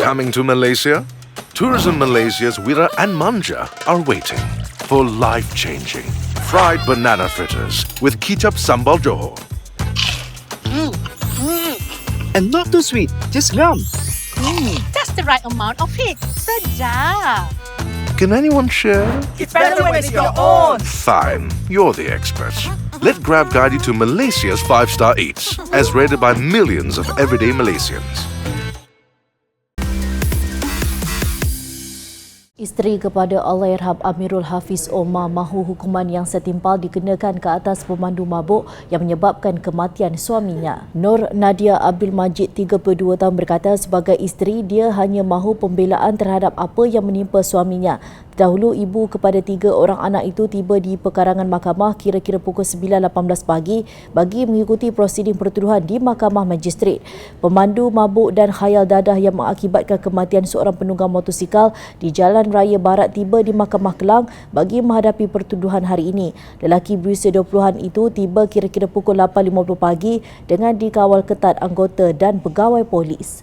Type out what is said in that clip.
Coming to Malaysia? Tourism Malaysia's Wira and Manja are waiting for life-changing fried banana fritters with kicap sambal Johor. And not too sweet, just rum. Just the right amount of heat. Sedap. Can anyone share? It's better when it's your own. Fine, you're the experts. Let Grab guide you to Malaysia's 5-star eats, as rated by millions of everyday Malaysians. Isteri kepada Allahyarham Amirul Hafiz Omar mahu hukuman yang setimpal dikenakan ke atas pemandu mabuk yang menyebabkan kematian suaminya. Nur Nadia Abdul Majid, 32 tahun berkata sebagai isteri dia hanya mahu pembelaan terhadap apa yang menimpa suaminya. Dahulu ibu kepada 3 orang anak itu tiba di pekarangan mahkamah kira-kira pukul 9.18 pagi bagi mengikuti prosiding pertuduhan di Mahkamah Magistrate. Pemandu mabuk dan khayal dadah yang mengakibatkan kematian seorang penunggang motosikal di Jalan Raya Barat tiba di Mahkamah Kelang bagi menghadapi pertuduhan hari ini. Lelaki berusia 20-an itu tiba kira-kira pukul 8.50 pagi dengan dikawal ketat anggota dan pegawai polis.